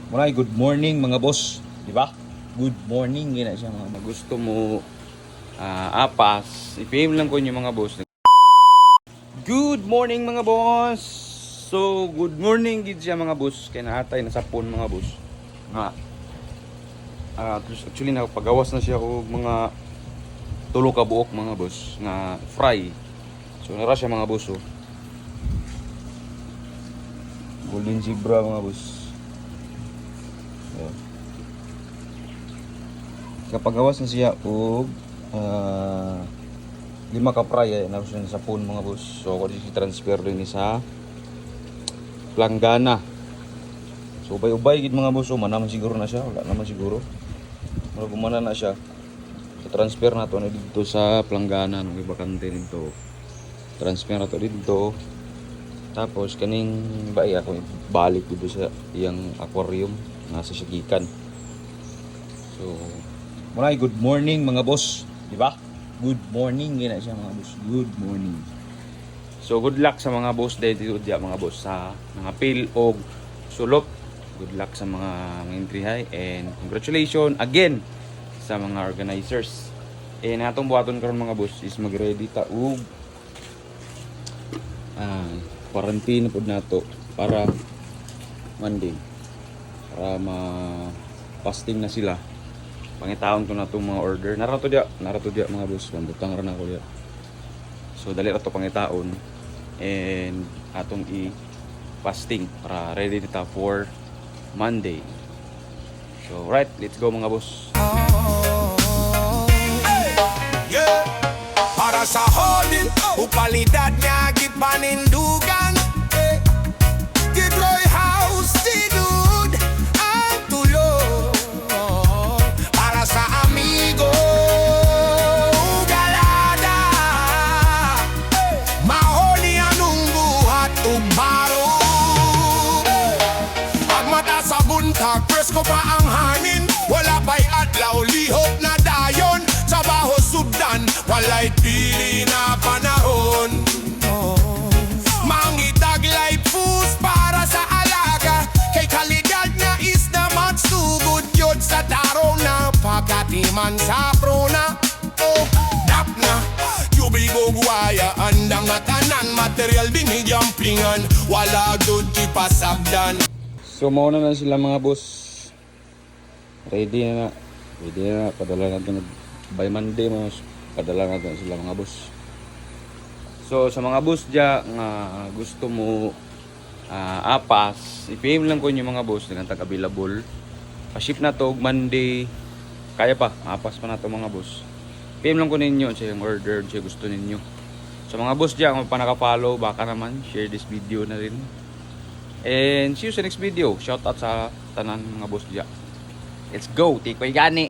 Muna good morning mga boss, di ba? Good morning gina siya mga gusto mo apas. I-PM lang ko yung mga boss. Good morning mga boss. So, good morning gid siya mga boss. Kaya naatay na sapon mga boss. Nga actually nakapagawas na siya og mga tulo ka buok mga boss nga fry. So, nara siya mga boss oh. Golden zebra mga boss. So, kapagawas na siya og 5 ka fry na siya sa phone mga boss. So ako si transfer din sa Planggana. So ubay-ubay gid mga boss, man naman siguro na siya, wala naman siguro. Mura gumana na siya. So transfer na to na dito sa Planggana nung ibakante dito. Transfer na to dito. Tapos kaning bay ako balik dito sa iyang aquarium nasa Sigikan. So muna good morning mga boss, di ba? Good morning gina siya mga boss. Good morning. So good luck sa mga boss dito diya mga boss sa mga pil og sulop. Good luck sa mga entry and congratulations again sa mga organizers. And atong buhaton karon mga boss is mag-ready ta og quarantine pod nato para Monday. Para ma-fasting na sila. Pangitaon ko na itong mga order. Narato dia mga boss. Butang rin ako dia. So dali rato pangitaon. And atong i-fasting para ready dita for Monday. So right, let's go mga boss. Yeah. Para sa holding, upalidad niya gipanindugan. Gitroy house, sinud ang tulog. Para sa amigo, galada. Mahoni anong buhat tumaro. Pagmata sa buntag, presko pa ang hangin. Wala pa'y adlaw, lihok na dayon. Sa baho subdan, walay pili na panahon. Mangitaglay pus para sa alaga. Kay kalidad na isda magsugod yun sa daro na pagkatiman sa prona. Oh, dap na, tubig o guwaya. Andang at anan, material binigyambingan. Wala doon ipasagdan. So mauna na sila mga boss. Ready na. Padala natin by Monday mo. Padala natin sila mga boss. So sa mga boss dya nga gusto mo apas, i-PM lang ko yung mga boss na tag-available. Pa-ship na to Monday. Kaya pa, apas pa na to mga boss. PM lang ko ninyo sa yung order sa gusto ninyo. Sa mga boss dya, kung pa naka-follow, baka naman share this video na rin. And see you sa next video. Shout out sa tanan mga boss dya. Let's go, tikoy gani.